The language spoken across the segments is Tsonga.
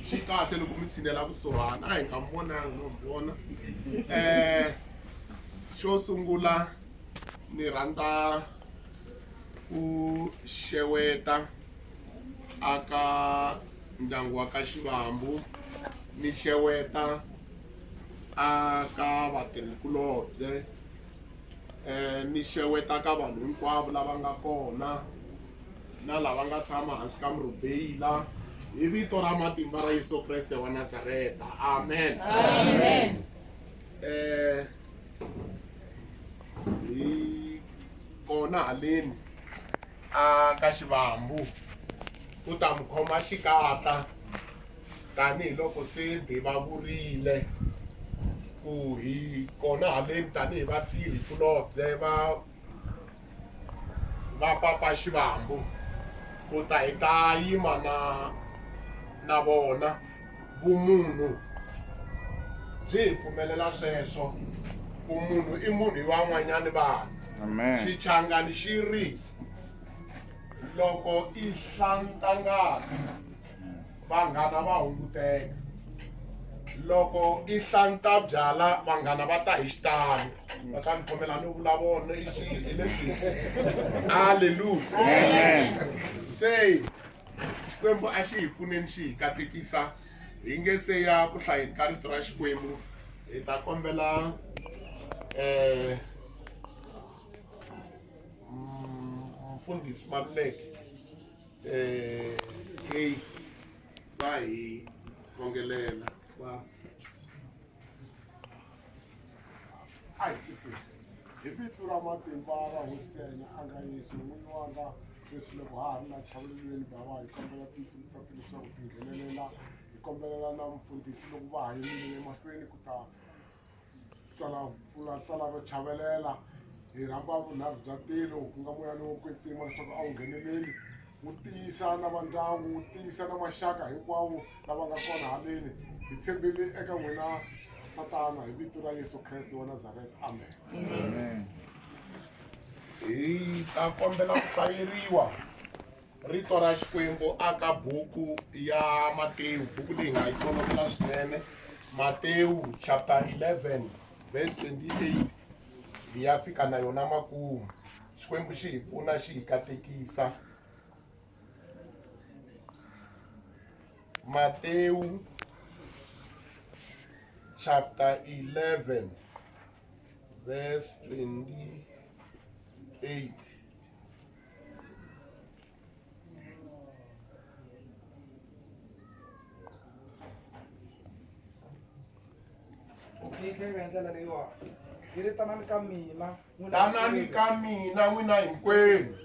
xikahle loko mi tshinela kusuhana a hi nga monanga no vona xo sungula ni rhandza ku xeweta aka ndyangu wa ka Xivambu ni xeweta aka vatirhikulobye ni xeweta ka vanhu hinkwavo lava nga kona na lava nga tshama hansi ka murhubeyila hi vito ra matimba ra Yesu Kreste wa Nazareta, amen. Amen. Hi kona haleni aka Xivambu u ta mi khoma xikata tanihiloko se hi va vurile ku hi kona haleni tanihi vatirhikulobye va papa Xivambu ku ta hi ta yima na vona vumunhu byi hi pfumelela sweswo ku munhu i munhu hi van'wanyani vanhu. Amen. Xichangani xi ri loko i hlanta ngati vanghana va hunguteka, loko i hlanta byala vanghana va ta hi xitalo. Va ta ni khomela ni vulavona i xi hi leswi. Haleluya. Amen. Se Xikwembu a xi hi pfuneni xi hi katekisa hi nge se ya ku hlayeni ka rito ra Xikwembu hi ta kombela mfundhisi Maluleke va hi khongelela hi vito ra matimba ra hosi ya hina a nga Yesu n'wini wanga leswi loko ha ha ri na chavelelweni bava hi kombela tinsimu ta leswaku ti nghenelela hi kombelela na mfundhisi loko va ha yimile emahlweni ku ta tsala ro chavelela hi rhamba vunharhu bya tilo ku nga moya lowo kwetsima leswaku a wu ngheneleli wu tiyisa na vandyangu wu tiyisa na maxaka hinkwawo lava nga kona haleni hi tshembele eka n'wina tatana hi vito ra Yesu Kreste wa Nazareta, amen. Amen. Hi ta kombela ku hlayeriwa rito ra Xikwembu aka buku ya Matewu, buku leyi nga yi tolovela swinene, Matewu chapter 11 verse 28 hi ya fika na yona makumu. Xikwembu xi hi pfuna xi hi katekisa. Matewu chapter 11 verse 28. Tanani ka mina Tanani ka mina n'wina hinkwenu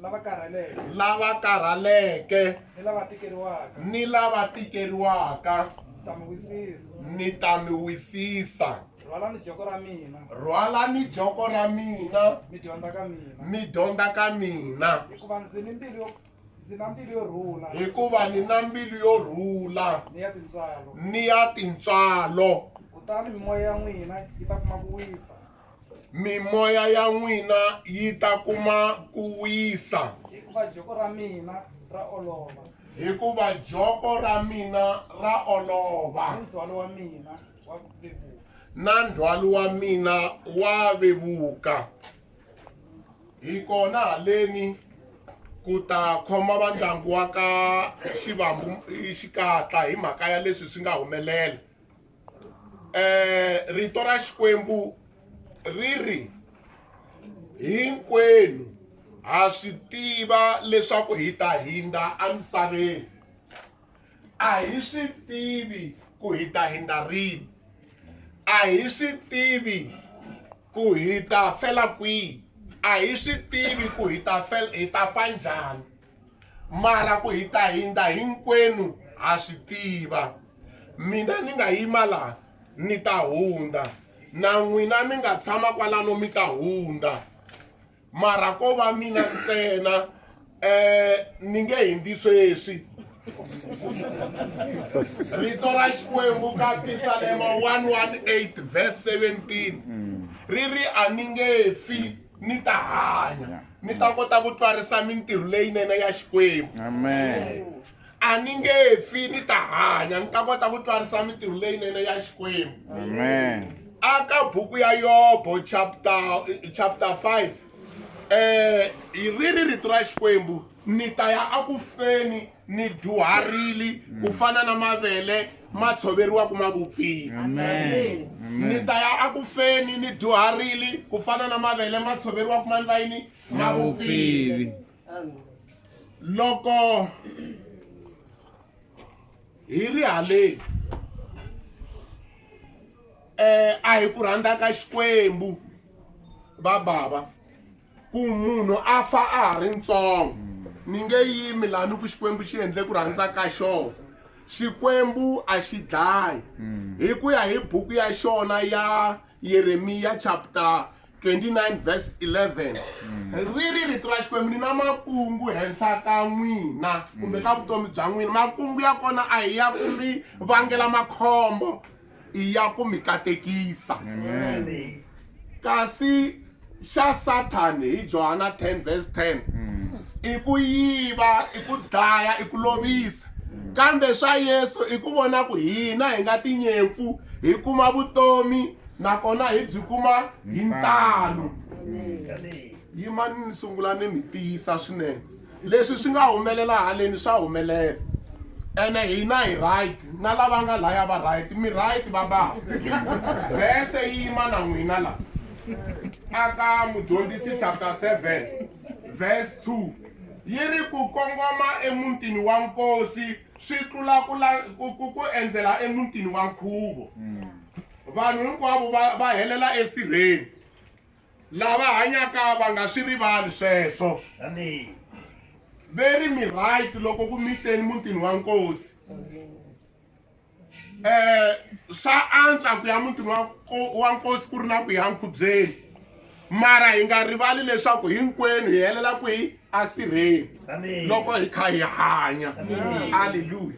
lava karhaleke lava karhaleke ni lava tikeriwaka ni lava tikeriwaka, ta mi wisisa. ni ta mi wisisa. Rhwalani joko ra mina Rhwalani joko ra mina mi dyondza ka mina mi dyondza ka mina, hikuva ndzi na mbilu yo rhula hikuva ni na mbilu yo rhula ni ya tintswalo, ni ya tintswalo. kutani mimoya ya n'wina yi ta kuma ku wisa. Mimoya ya n'wina yi ta kuma ku wisa, Hikuva joko ra mina ra olova hikuva joko ra mina ra olova ni ndzhwalo wa mina wa vevuka. na ndzhwalo wa mina wa vevuka. Hi kona haleni ku ta khoma va ndyangu wa ka Xivambu xikatla hi mhaka ya leswi swi nga humelela. Rito ra Xikwembu riri hinkwenu ha swi tiva leswaku hi ta hindza emisaveni. A hi swi tivi ku hi ta hindza rini, a hi swi tivi ku hi ta fela kwihi, a hi swi tivi ku hi ta fa njhani, mara ku hi ta hindza hinkwenu ha swi tiva. Mina ni nga yima laha ni ta hundza, na n'wina mi nga tshama kwalano mi ta hundza, mara ko va mina ntsena ni nge hindzi sweswi. Rito ra Xikwembu ka Psalm 118 verse 17 riri a ni nge fi ni ta hanya, ni ta kota ku twarisa mintirho leyinene ya Xikwembu. Amen. A a ni nge fi ni ta hanya ni ta kota ku twarisa mintirho leyinene ya Xikwembu. Amen. Aka buku ya Yobo chapter 5 hi riri rito ra Xikwembu ni ta ya akufeni ni duharili ku fana na mavele ma tshoveriwa ku mavupfile. Amen. Ni ta ya akufeni ni duharili ku fana na mavele ma tshoveriwa ku mandlayini mavupfile. Loko hi ri haleni a hi ku rhandza ka Xikwembu va bava ku munhu a fa a ha ri ntsongo ni nge yimi laha ni ku Xikwembu xi endle ku rhandza ka xona. Xikwembu a xi dlayi hi ku ya hi buku ya xona ya Yeremiya chapter 29 verse 11 riri rito ra Xikwembu ni na makungu henhla ka n'wina kumbe ka vutomi bya n'wina. Makungu ya kona a hi ya ku mi vangela makhombo, i ya ku mi katekisa. Kasi xa Sathani hi Johana 10 verse 10 i ku yiva, i ku dlaya, i ku lovisa. Kambe swa Yesu i ku vona ku hina hi nga tinyimpfu hi kuma vutomi nakona hi byi kuma hi ntalo. Yimani ni sungula ni mi tiyisa swinene leswi swi nga humelela haleni swa humelela ene hina hi right na lava nga laya va right. Mi right baba vhese yima na n'wina la aka Mudyondzisi chapter 7 verse 2 yi ri ku kongoma emutini wa nkosi swi tlula ku endzela emutini wa nkhuvo. Vanhu hinkwavo va helela esirheni, lava hanyaka va nga swi rivali sweswo. Veri mi right loko ku miteni mutini wa nkosi. Swa antswa ku ya mutini wa nkosi ku ri na ku ya nkhubyeni, mara hi nga rivali leswaku hinkwenu hi helela kwihi asirheni loko hi kha hi hanya. Haleluya.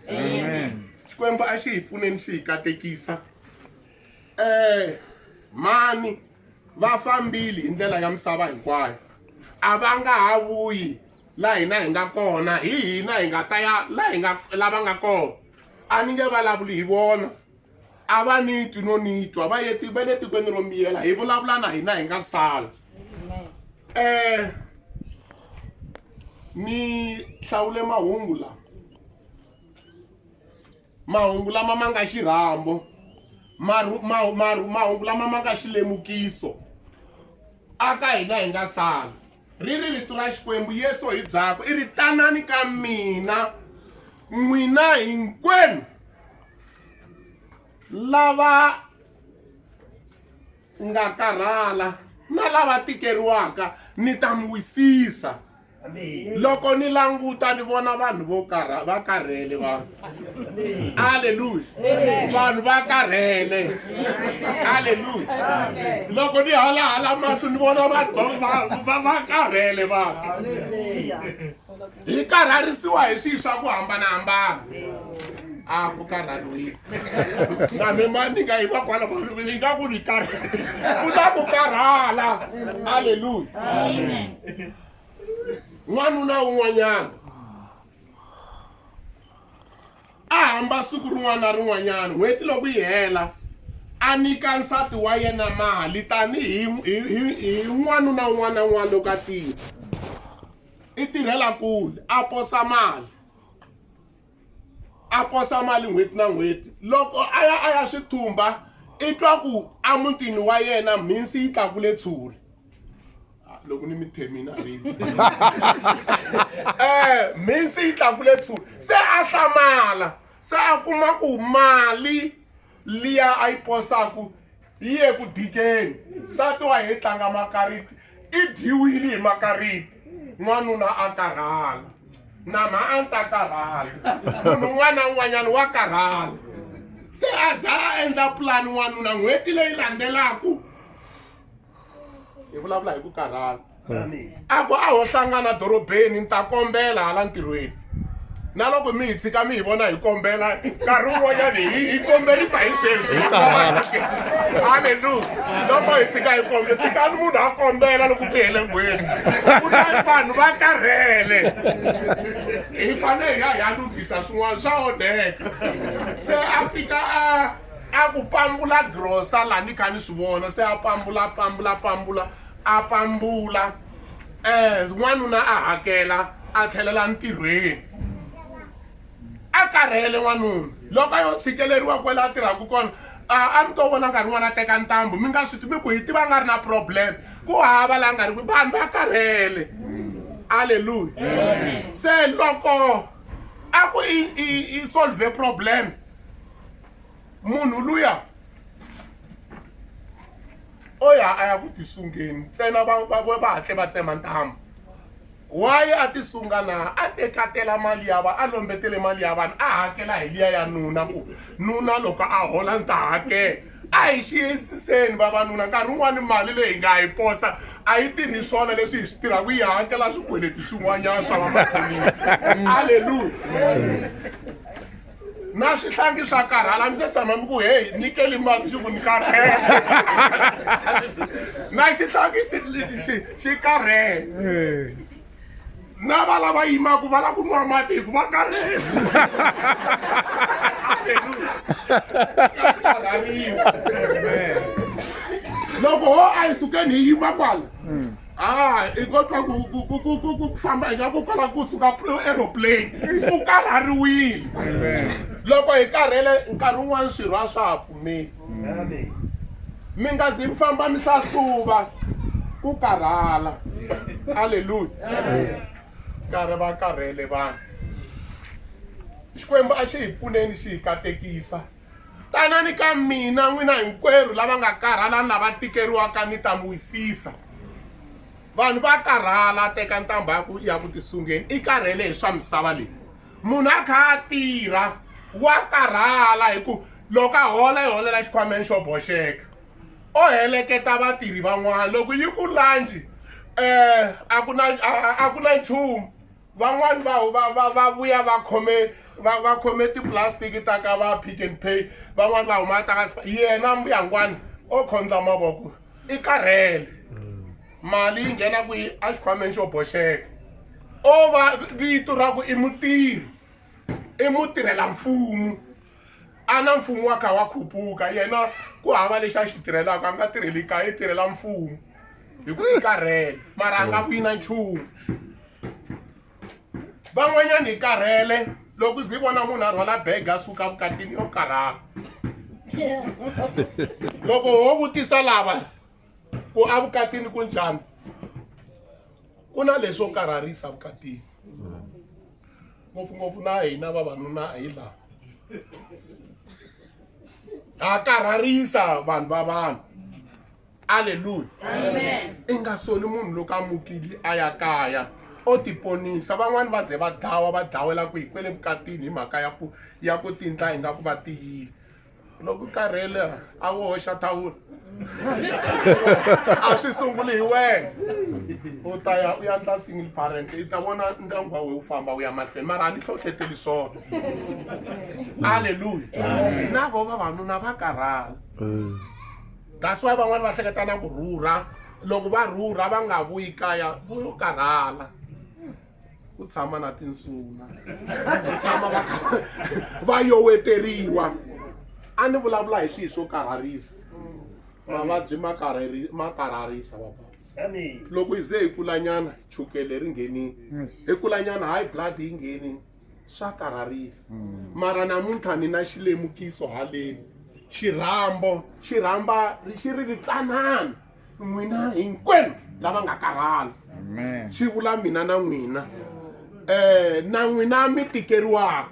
Xikwembu a xi hi pfuneni xi hi katekisa. Mani va fambile hi ndlela ya misava hinkwayo, a va nga ha vuyi la hina hi nga kona. Hi hina hi nga ta ya lava nga kona. A ni nge vulavuli hi vona, a va ni twi no ni twa, va le tikweni ro miyela hi vulavula na hina hi nga sala. Ni hlawule mahungu lama ma nga xirhambo, mahungu lama ma nga xilemukiso aka hina hi nga sala. Riri rito ra Xikwembu Yesu hi byako i ri tanani ka mina n'wina hinkwenu lava nga karhala na lava tikeriwaka ni ta mi wisisa. Loko ni languta ni vona vanhu va karhele vanhu. Haleluya. Vanhu va karhele. Haleluya. Loko ni hala mahlo ni vona vanhu va karhele vanhu. Hi karharisiwa hi swilo swa ku hambanahambana. A ku karhaliwile. Kambe mani nga yiva kwala hi nga ku ri karhele. Ku ta ku karhala. Haleluya. Amen. N'wanuna un'wanyana a hamba siku rin'wana na rin'wanyana, n'hweti loko yi hela a nyika nsati wa yena mali tanihi n'wanuna un'wana na un'wana loko a tirha. I tirhela kule a posa mali n'hweti na n'hweti. Loko a ya swi thumba i twa ku a mutini wa yena mhinsi yi tlakule tshuri. Loko ni mi themina riti mhinsi yi tlakule tshuri, se a hlamala, se a kuma ku mali liya a yi posaku yi ye ku dikeni. Nsati wa hi tlanga makariti i dyiwile hi makariti. N'wanuna a karhala na ma a ta karhala, munhu un'wana na un'wanyana wa karhala. Se a za a endla pulani n'wanuna n'hweti leyi landzelaku hi vulavula hi ku karhala. A ku a ho hlangana dorobeni ni ta kombela hala ntirhweni na loko mi hi tshika mi hi vona hi kombela nkarhi wun'wanyana hi komberisa hi sweswi halleluya loko hi tshika hi kombela tshikani munhu a kombela loko ku hele ngweni kutani vanhu va karhele hi fanele hi ya hi ya lunghisa swin'wana swa onheka se a fika a ku pambula grosa laha ni kha ni swi vona se a pambula a pambula n'wanuna a hakela a tlhelela ntirhweni a karhele n'wanuna loko yo tshikeleriwa kwela a tirhaka kona a mi to vona nkarhi wun'wana a teka ntambu mi nga swi tivi ku hi tiva nga ri na problem ku hava laha nga ri vanhu va karhele halleluya se loko a ku i solve problem munhu luya o ya a ya ku tisungeni ntsena va hatle va tsema ntambu waye a tisunga na a tekatela mali ya va a lombetele mali ya vanhu a hakela hi liya ya nuna ku nuna loko a hola ni ta hakela a hi xiyisiseni vavanuna nkarhi wun'wani mali leyi hi nga yi posa a yi tirhi swona leswi hi swi tirhaka yi hakela swikweleti swin'wanyana swa vamachonisi halleluya na swihlangi swa karhala mi se tshama mi ku heyi nyikeli mati xi ku ni karhele na xihlangi xi karhele na va lava yimaku va lava ku nwa mati hi ku va karhele loko ho a hi sukeni hi yima kwala i kotwa ku famba hi nga ku kwala kusuka aeroplane ku karhariwile loko hi karhele nkarhi wun'wani swirho a swa ha pfumeli mi nga zi mi famba mi hlahluva ku karhala halleluya karhi va karhele vanhu xikwembu a xi hi pfuneni xi hi katekisa tanani ka mina n'wina hinkwerhu lava nga karhala ni lava tikeriwaka ni ta mi wisisa vanhu va karhala teka ntambhu ya ku tisungeni i karhele hi swa misava leyi munhu a kha a tirha wa karhala hi ku loko a hola i holela xikhwameni xo boxeka o heleketa vatirhi van'wana loko yi ku lanji a ku na nchumu van'wani va vuya va khome tiplastiki ta ka va Pick n Pay van'wani va huma ta ka yena mbuyangwani o khondza mavoko i karhele mali yi nghena kwihi a xikhwameni xo boxeka o va vito ra ku i mutirhela mfumo a na mfumo wa kha wa khuphuka yena ku hava lexi a xi tirhelaka a nga tirheli kaya i tirhela mfumo hi ku i karhele mara a nga vuyi na nchumu van'wanyani hi karhele loko zi vona munhu a rhwala bege a suka vukatini yo karhala loko ho vutisa lava ku a vukatini ku njhani ku na leswo karharisa vukatini ngopfungopfu na hina vavanuna hi laha ha karharisa vanhu va vanhu halleluya i nga soli munhu loko a mukile a ya kaya o tiponisa van'wani va ze va dawela ku hi kwele vukatini hi mhaka ya ku tindla hi nga ku va tiyile loko karhele a wo hoxa thawula a swi sunguli hi wena u ta ya u ya ndla single parent i ta vona ndyangu wa wena wu famba wu ya mahlweni mara a ni hlohleteli swona halleluya na vo vavanuna va karhala that's why van'wani va hleketa na ku rhurha loko va rhurha va nga vuyi kaya vo karhala ku tshama na tinsuna ku tshama va yoweteriwa a ni vulavula hi swihi swo karharisa mavabyi ma karharisa loko hi ze hi kulanyana chukele ri nghenini hi kulanyana high blood yi nghenini swa karharisa mara namuntlha ni na xilemukiso haleni xirhamba xi ri vitanani n'wina hinkwenu lava nga karhala xi vula mina na n'wina na n'wina mi tikeriwaka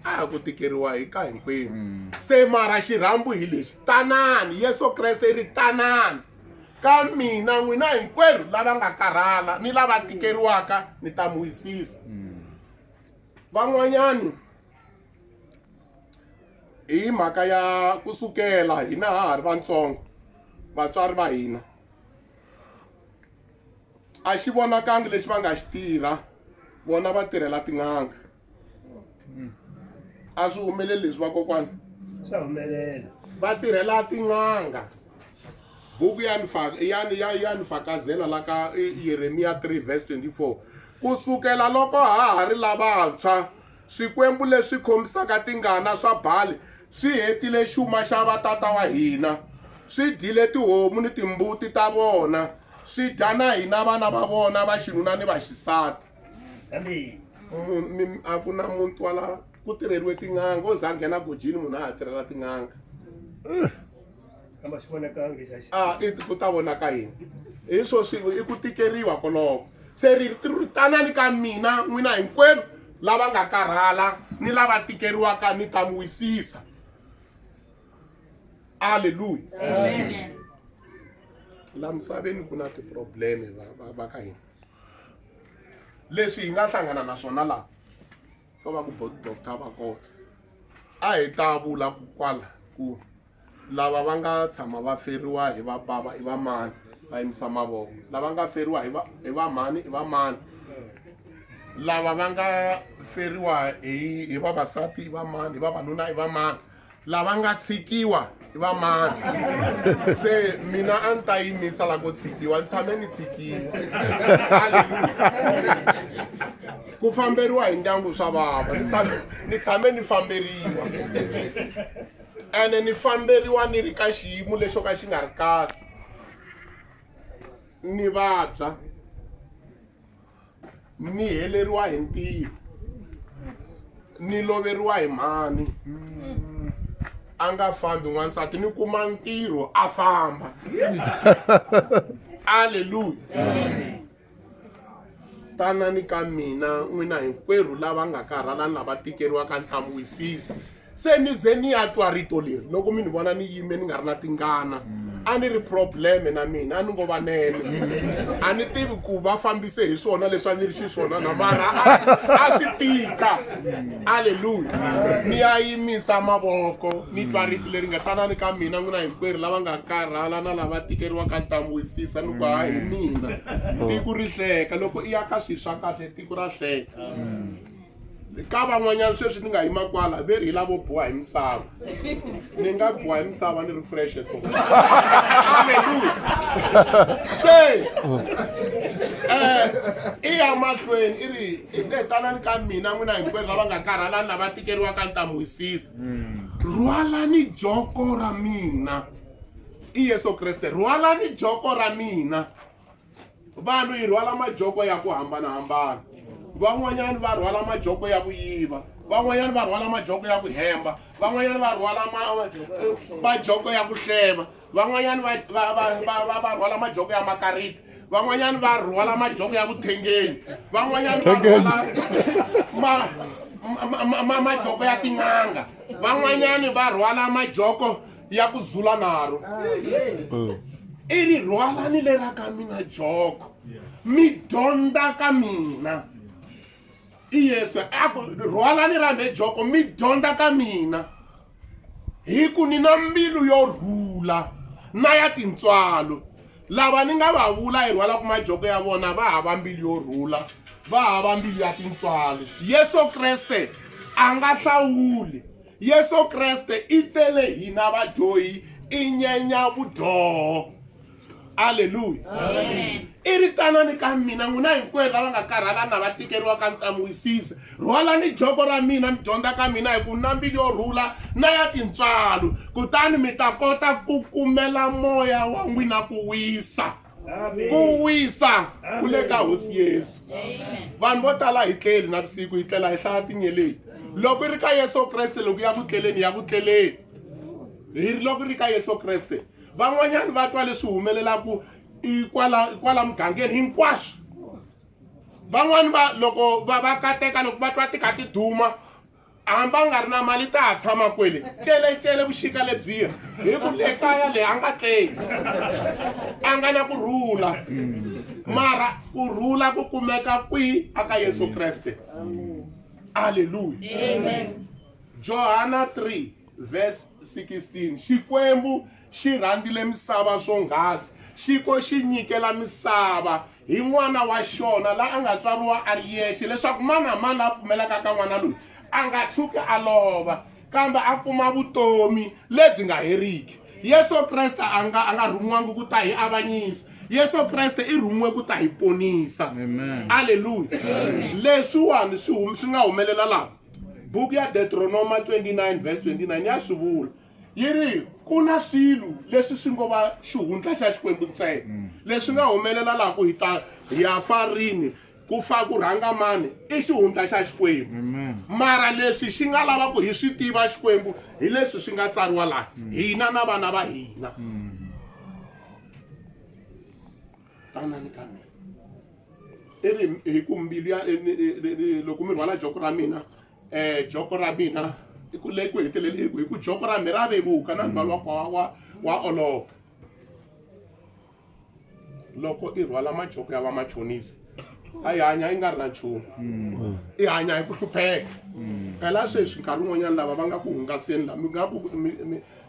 a ku tikeriwa hi ka hinkwenu se mara xirhambo hi lexi tanani Yesu Kreste ri tanani ka mina n'wina hinkwerhu lava nga karhala ni lava tikeriwaka ni ta mi wisisa van'wanyani hi mhaka ya kusukela hina ha ri vantsongo vatswari va hina a xi vonakangi lexi va nga xi tirha vona va tirhela tin'anga a swi humeleli leswi vakokwani swa humelela va tirhela tin'anga buku ya ni fakazela la ka Yeremiya 3 verse 24 kusukela loko ha ri lavantshwa swikwembu leswi khomisaka tingana swa Bali swi hetile xuma xa vatata wa hina swi dyile tihomu ni timbuti ta vona swi dya na hina vana va vona va xinuna ni va xisati a ku na muntu wala ku tirheriwe tin'anga o za nghena gojini munhu a ha tirhela tin'anga kamba swi vonakangi xaxi i ku ta vonaka yini hi swo swi i ku tikeriwa koloko se ri tanani ka mina n'wina hinkwenu lava nga karhala ni lava tikeriwaka ni ta mi wisisa haleluya Amen. la misaveni ku na tiprobleme va ka hina leswi hi nga hlangana na swona laha ko va ku doctor va kona a hi ta vula kwala ku lava va nga tshama va feriwa hi va bava hi va mani va yimisa mavoko lava nga feriwa hi va mani hi va mani lava va nga feriwa hi vavasati hi va mani hi vavanuna hi va mani lava nga tshikiwa hi va mani se mina a ni ta yimisa la ko tshikiwa ni tshame ni tshikiwa haleluya ku famberiwa hi ndyangu swa vava ni tshame ni famberiwa ene ni famberiwa ni ri ka xiyimo lexo ka xi nga ri kahle ni vabya ni heleriwa hi ntirho ni loveriwa hi mhani a nga fambi n'wansati ni kuma ntirho a famba haleluya tanani ka mina n'wina hinkwerhu lava nga karhala ni lava tikeriwaka ni ta mi wisisa se ni ze ni ya twa rito leri loko mi ni vona ni yime ni nga ri na tingana a ni ri probleme na mina a ni ngo va nene a ni tivi ku va fambise hi swona leswi a ni ri xiswona na mara a swi tika haleluya ni ya yimisa mavoko ni twa rito leri nga tanani ka mina n'wina hinkwerhu lava nga karhala na lava tikeriwaka ni ta mi wisisa ni ku hayi hi mina tiko ri hleka loko i ya ka swilo swa kahle tiko ra hleka ka van'wanyana sweswi ni nga yima kwala ve ri hi lavo boha hi misava ni nga boha hi misava ni ri fresh so haleluya se i ya mahlweni i ri tanani ka mina n'wina hinkwerhu lava nga karhala ni lava tikeriwaka ni ta mi wisisa rhwalani joko ra mina i Yesu Kreste rhwalani joko ra mina vanhu hi rhwala majoko ya ku hambanahambana van'wanyana va rhwala majoko ya ku yiva van'wanyana va rhwala majoko ya ku hemba van'wanyana va rhwala majoko ya ku hleva van'wanyana va rhwala majoko ya makariti van'wanyana va rhwala majoko ya vuthengeni van'wanyana va rhwala majoko ya tin'anga van'wanyana va rhwala majoko ya ku zula naro i ri rhwalani lera ka mina joko mi dyondza ka mina Yesu rhwalani rambe joko mi dyondza ka mina hi ku ni na mbilu yo rhula na ya tintswalo lava ni nga va vula hi rhwala ku majoko ya vona va hava mbilu yo rhula va hava mbilu ya tintswalo Yesu Kreste a nga hlawuli Yesu Kreste i tele hina vadyohi i nyenya vudyoho haleluya amen i ri tanani ka mina n'wina hinkwerhu lava nga karhala na va tikeriwaka ni ta mi wisisa rhwalani joko ra mina mi dyondza ka mina hi ku na mbilu yo rhula na ya tintswalo kutani mi ta kota ku kumela moya wa n'wina ku wisa ku le ka hosi Yesu vanhu vo tala hi tleli navusiku hi tlela hi hlaya tinyeleti loko i ri ka Yesu Kreste loko ya ku tleleni ya ku tleleni loko i ri ka Yesu Kreste van'wanyana va twa leswi humelelaku kwala mugangeni hinkwaswo van'wani loko va kateka loko va twa tika ti duma hamba nga ri na mali ta ha tshama kwele celecele vuxika lebyiya hi ku le kaya leyi a nga tleli a nga na ku rhula mara ku rhula ku kumeka kwihi aka Yesu Kreste haleluya amen Johana 3 verse 16 xikwembu xi rhandzile misava swonghasi xiko xi nyikela misava hi n'wana wa xona la a nga tswariwa a ri yexe leswaku mani na mani la pfumelaka ka n'wana loyi a nga tshuki a lova kambe a kuma vutomi lebyi nga heriki. Yesu Kreste a nga rhumiwangi ku ta hi avanyisa. Yesu Kreste I rhumiwe ku ta hi ponisa. Haleluya. Leswiwani swi nga humelela laha. Buku ya Deuteronomy 29 verse 29 ya swi vula. Yi ri ku na swilo leswi swi ngo va xihundla xa Xikwembu ntsena. Leswi nga humelela laha ku hi ta ya farini ku rhanga mani I xihundla xa Xikwembu. Mara leswi xi nga lava ku hi swi tiva Xikwembu hi leswi swi nga tsariwa laha. Hina na vana va hina. Tanani ka mina. Iri hi ku mbilu ya loko mi rhwala joko ra mina joko ra mina I ku le ku hetelele hi ku joko ra mi ra vevuka na ndzalo wa olova. Loko I rhwala majoko ya va machonisi a hi hanya I nga ri na nchumu. I hanya hi ku hlupheka. Phela sweswi nkarhi wun'wanyana lava va nga ku hungaseni la mi nga ku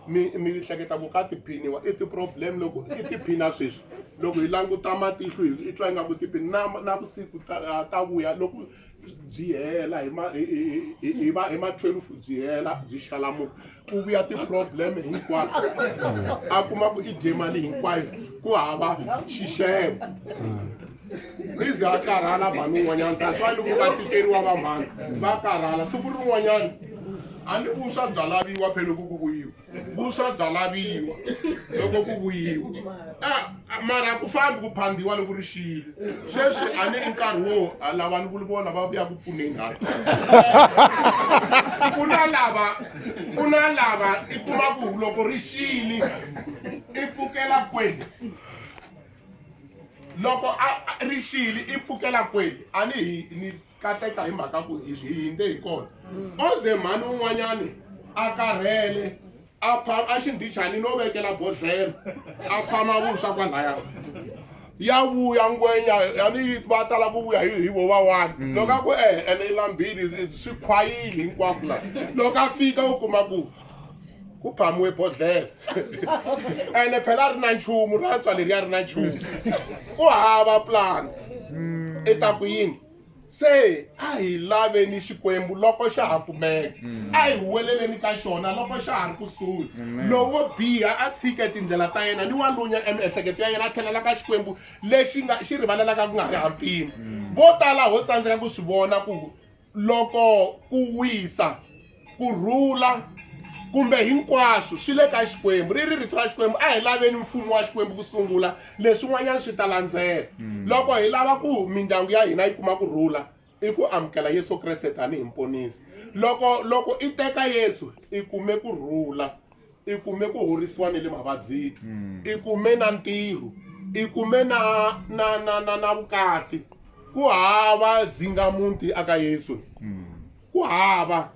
mi hleketa ku ka tiphiniwa I ti-problem loko I tiphina sweswi. Loko hi languta matihlo hi twa ingaku tiphini na vusiku ta vuya loko byi hela hi ma 12 byi hela byi xalamuka ku vuya ti-problem hinkwato. A kuma ku I dye mali hinkwayo ku hava xixevo. Izi a karhala vanhu un'wanyana kasi va loko va tikeriwa va mhani va karhala siku rin'wanyana a ni vuswa bya laviwa phela loko ku vuyiwa. Vuswa bya laviwa loko ku vuyiwa. Mara ku fambi ku phambiwa loko ri xile. Sweswi a ni I nkarhi wo lava ni vona va vuya ku pfuneni hayi. Ku na lava I kuma ku loko ri xile I pfukela kwele. Loko ri xile I pfukela kwele a ni kateka hi mhaka ku hi hinde hi kona. Oze mhani un'wanyani a karhele a xindichani no vekela bodlhela a phama vuswa kwalaya. Ya vuya ngwenya a ni va tala ku vuya hi vo va one. Loko a ku ene lambili swi khwayile hinkwako la. Loko a fika u kuma ku phamiwe bodlhela. Ene phela ri na nchumu rantswa leri ri na nchumu. Ku hava plan. I ta ku yini? Se a hi laveni Xikwembu loko xa ha kumeka. A hi huweleleni ka xona loko xa ha ri kusuhi. Lowo biha a tshike tindlela ta yena ni walunya miehleketo ya yena a tlhelela ka Xikwembu lexi xi rivalelaka ku nga ri hampimo. Vo tala ho tsandzeka ku swi vona ku loko ku wisa ku rhula kumbe hinkwaswo swi le ka Xikwembu. Ri rito ra Xikwembu a hi laveni mfumo wa Xikwembu ku sungula leswin'wanyana swi ta landzela. Loko hi lava ku mindyangu ya hina yi kuma kurhula I ku amukela Yesu Kreste tanihi mponisi. Loko I teka Yesu I kume kurhula. I kume ku horisiwa ni le mavabyini. I kume na ntirho. I kume na vukati. Ku hava dzingamuti aka Yesu. Ku hava.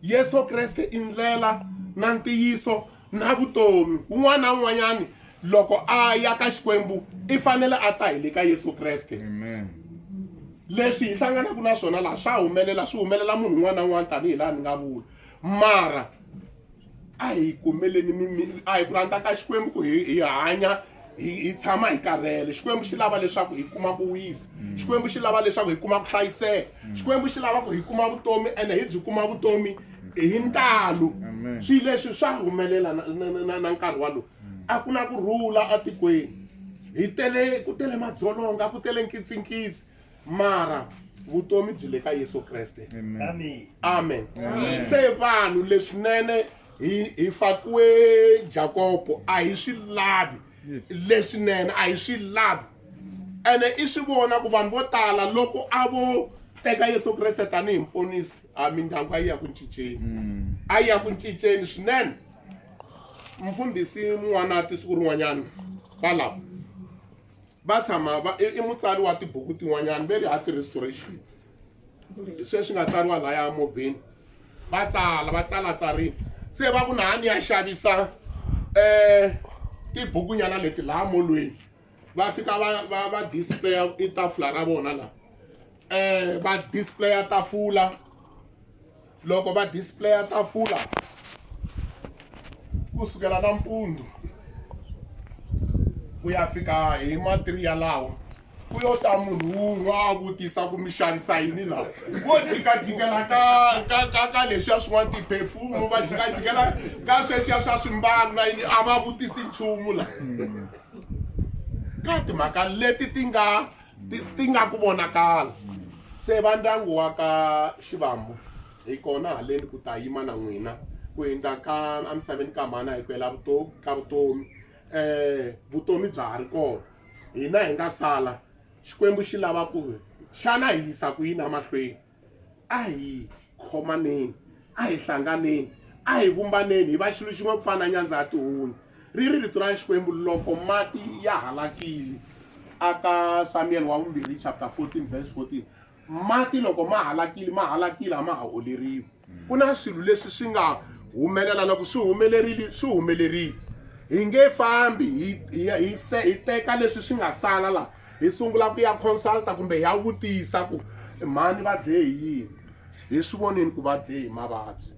Yesu Kreste I ndlela na ntiyiso na vutomi. Un'wana na un'wanyani loko a ya ka Xikwembu I fanele a ta hi le ka Yesu Kreste. Amen. Leswi hi hlanganaka na swona laha swi humelela munhu un'wana na un'wana tanihi laha ni nga vula. Mara a hi kumeleni a hi ku rhandza ka Xikwembu ku hi hanya hi tshama hi karhele. Xikwembu xi lava leswaku hi kuma ku wisa. Xikwembu xi lava leswaku hi kuma ku hlayiseka. Xikwembu xi lava ku hi kuma vutomi ene hi byi kuma vutomi hi ntalo. Swi leswi swa humelela na nkarhi walowo. A ku na kurhula atikweni. Ku tele madzolonga ku tele nkitsikitsi. Mara vutomi byi le ka Yesu Kreste. Amen. Se vanhu leswinene hi fakiwe Jakobo a hi swi lavi. Leswinene a hi swi lavi. Ene I swi vona ku vanhu vo tala loko a vo teka Yesu Kreste tanihi mponisi a mindyangu a yi ya ku cinceni. A yi ya ku cinceni swinene. Mfundhisi N'wanati siku rin'wanyana va lava va tshama I mutsari wa tibuku tin'wanyana ve ri Heart Restoration. Sweswi nga tsariwa laha ya movheni. Va tsala tsarini. Se va ku na ni ya xavisa tibuku nyana leti laha molweni. Va fika va display itafula ra vona la. Va display tafula. Loko va display tafula kusukela nampundzu ku ya fika hi material lawa ku yo ta munhu un'we a vutisa ku mi xavisa yini laha vo jikajikela ka leswiya swin'wana tipefumu va jikajikela ka sweswiya swa swimbalo na yini a va vutisi nchumu laha ka timhaka leti ti nga ku vonakala se va ndyangu wa ka Xivambu hi kona haleni ku ta yima na n'wina ku endla ka emisaveni ka mhana hi ku hela ka vutomi vutomi bya ha ri kona hina hi nga sala Xikwembu xi lava ku xana hi yisa ku yini emahlweni a hi khomaneni a hi hlanganeni a hi vumbaneni hi va xilo xin'we ku fana na nyandza ya tihunyi ri ri rito ra Xikwembu loko mati ya halakile aka Samuel wa vumbirhi chapter 14 verse 14 mati loko ma halakile a ma ha oleriwi ku na swilo leswi swi nga humelela loko swi humelerile hi nge fambi hi teka leswi swi nga sala laha hi sungula ku ya consulta kumbe ya vutisa ku mhani va dye hi yini hi swi voneni ku va dye hi mavabyi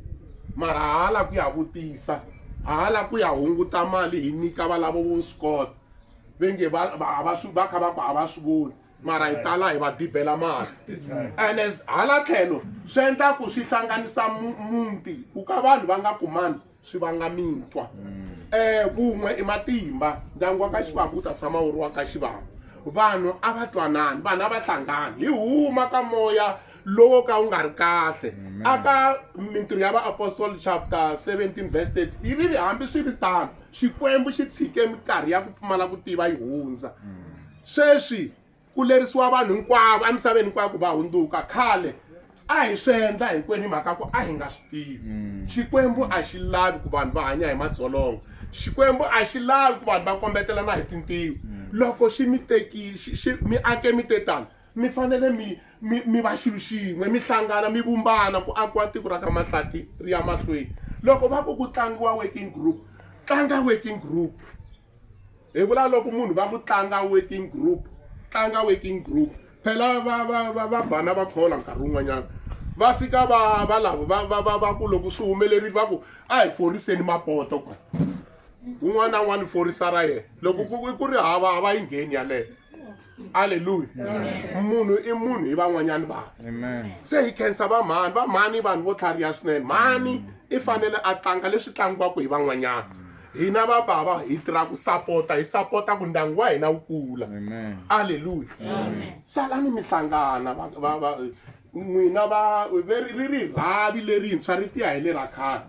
mara hala ku ya vutisa hala ku ya hunguta mali hi nyika va lavo vo swi kota ve nge va kha va ku a va swi voni mara hi tala hi va dibela mali and hala tlhelo swi endla ku swi hlanganisa muti ku ka vanhu va nga kumani swi vanga mintwa vun'we i matimba ndyangu wa ka Xivambu wu ta tshama wu ri wa ka Xivambu vanhu a va twanani vanhu a va hlangani hi huma ka moya lowo ka wu nga ri kahle aka mintirho ya vaapostoli chapter 17 verse 30 yi ri hambi swi ri tano Xikwembu xi tshike minkarhi ya ku pfumala ku tiva yi hundza sweswi ku lerisiwa vanhu hinkwavo emisaveni hinkwayo ku va hundzuka khale a hi swi endla hinkwenu hi mhaka ku a hi nga swi tivi Xikwembu a xi lavi ku vanhu va hanya hi madzolonga Xikwembu a xi lavi ku vanhu va kombetelana hi tintiho loko xi mi tekile mi ake mi tetana mi fanele mi va xilo xin'we mi hlangana mi vumbana ku akiwa tiko ra ka Mahlati ri ya mahlweni loko va ku tlangiwa working group tlanga working group hi vula loko munhu va ku tlanga working group phela va bana va khola nkarhi wun'wanyana va fika va lavo va ku loko swi humelerile va ku a hi foriseni mapoto kwa un'wana na un'wana forisa ra yena loko ku ri hava yi ngheni yaleyo haleluya munhu i munhu hi van'wanyana vanhu se hi khensa vamhani vanhu vo tlhariha swinene mhani i fanele a tlanga leswi tlangiwaka hi van'wanyana hina va bava hi tirha ku hi sapota ku ndyangu wa hina wu kula haleluya salani mi hlangana n'wina ri rhavi lerintshwa ri tiya hi le ra khale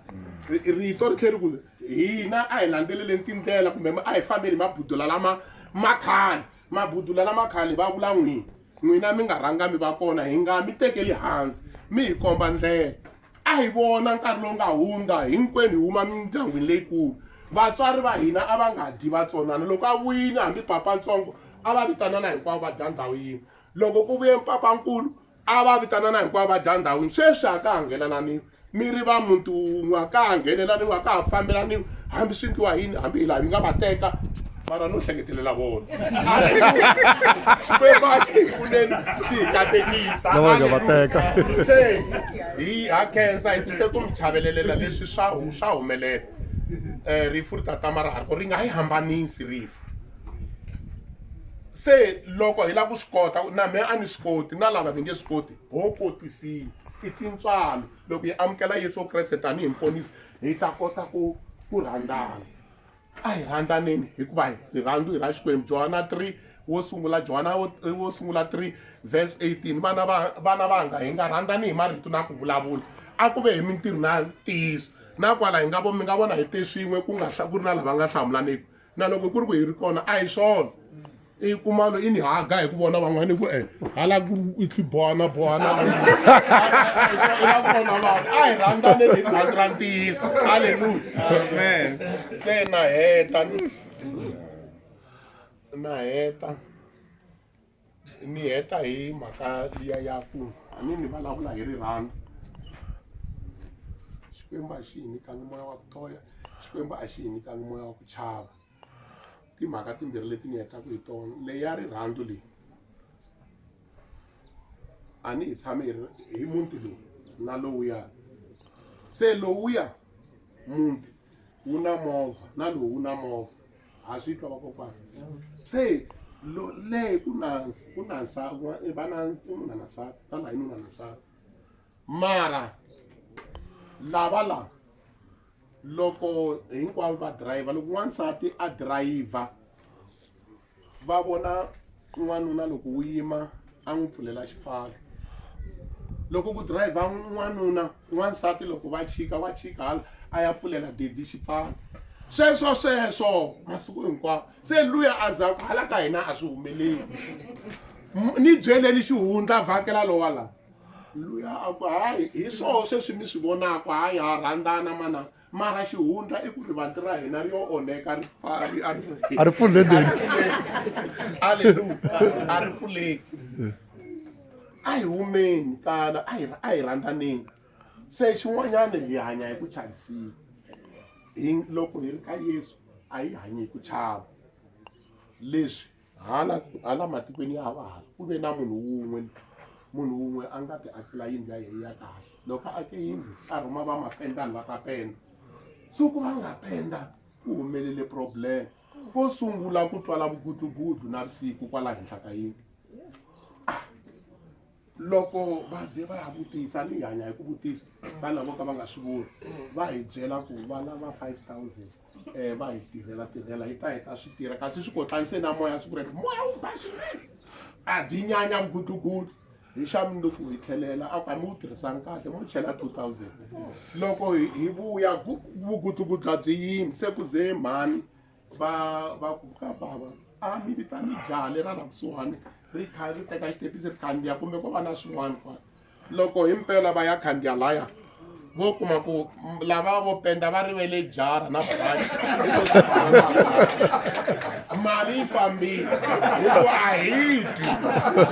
rito ri tlheri ku hina a hi landzeleleni tindlela kumbe a hi fambeni mabudula lama khale va vula n'wina mi nga rhanga mi va kona hi nga mi tekeli hansi mi hi komba ndlela a hi vona nkarhi lowu nga hundza hinkwenu hi huma mindyangwini leyikulu vatswari va hina a va nga dyi vatsonana loko a vuyile hambi papa ntsongo a va vitanana hinkwavo va dya ndhawu yin'we loko ku vuye papankulu a va vitanana hinkwavo va dya ndhawu yin'we sweswi a ka ha nghenelaniwi mi ri va muti wun'we a ka ha nghenelaniwi a ka ha fambelaniwi hambi swi endliwa yini hambi hi laha hi nga va teka mara no hleketelela vona Xikwembu a xi hi pfuneni xi hi katekisa se hi ha khensa hi tise ku mi chavelelela leswi swa humelela rifu ri tatama ra ri nga hi hambanisi rifu se loko hi lava ku swi kota na mehe a ni swi koti na lava va nge swi koti ho kotisile i tintswalo loko hi amukela Yesu Kreste tanihi mponisi hi ta kota ku rhandzana a hi rhandzaneni hikuva rirhandzu hi ra Xikwembu Johana 3 wo sungula 3 verse 18 vana vanga hi nga rhandzani hi marito na ku vulavula a ku ve hi mintirho na ntiyiso na kwala hi nga mi nga vona hi te swin'we ku ri na lava nga hlamulaniku na loko ku ri ku hi ri kona a hi swona i kuma lo ini haga hi ku vona van'wani ku hala ku i bohana a hi rhandzaneni hi rhandzu ra ntiyiso haleluya amen se na heta ni heta hi mhaka liya ya ku a ni vulavula hi rirhandzu Xikwembu a xi hi nyikangi moya wa ku toya Xikwembu a xi hi nyikangi moya wa ku chava timhaka timbirhi leti ni hetaka hi tona leyi ya rirhandzu leyi a ni hi tshame hi muti lowu na lowuya se lowuya muti wu na movha na lowu wu na movha ha swi twa vakokwana se le kunansa vana nuna na nsati tana hi nuna na nsati mara lava loko hinkwavo va driver loko n'wansati a driver va vona n'wanuna loko wu yima a n'wi pfulela xipfalo loko ku driver n'wansati loko va chika hala a ya pfulela dedi xipfalo sweswo masiku hinkwawo se luya a zaku hala ka hina a swi humeleli ni byeleni xihundla vhakela lowa la luya a ku hayi hi swoho sweswi mi swi vonaka hayi ha rhandzana manana mara xihundla i ku ri vanti ra hina ri yo onheka a ri pfuleni halleluya a ri pfuleki a hi humeni kana a hi rhandzaneni se xin'wanyana hi hanya hi ku chavisiwa loko hi ri ka Yesu a hi hanyi hi ku chava leswi hala matikweni ya hala ku ve na munhu wun'we a nga ti akela yindlu ya yena ya kahle loko a ake yindlu a rhuma va mapendani va ta penda suku va nga penda ku humelele problem vo sungula ku twala vugudugudu na vusiku kwala henhla ka yindlu loko va ze va ya vutisa ni hanya hi ku vutisa ka lavo ka va nga swi voni va hi byela ku va lava 5,000 va hi tirhela hi ta swi tirha kasi swi kotlanise na moya siku rero moya wu ba swinene a byi nyanya vugudugudu hi xa mundzuku hi tlhelela a ka mi wu tirhisanga kahle mo chela 2,000 loko hi vuya vugudugudu a byi yimi se ku ze mhani va ku ka bava a mi vitani jaha lera la kusuhani ri teka xitepisi ri khandziya kumbe ko va na swin'wana kwala loko himpela va ya khandziya laya vo kuma ku lava vo penda va rivele jara na brachi mali yi fambile hikuva a hi twi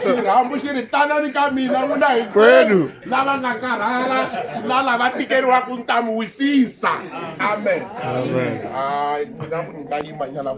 xirhambo xi ri tanani ka mina n'wina hinkwenu lava nga karhala na lava tikeriwaku ni ta mi wisisa amen hayi ni nga ku ni nga yimanyana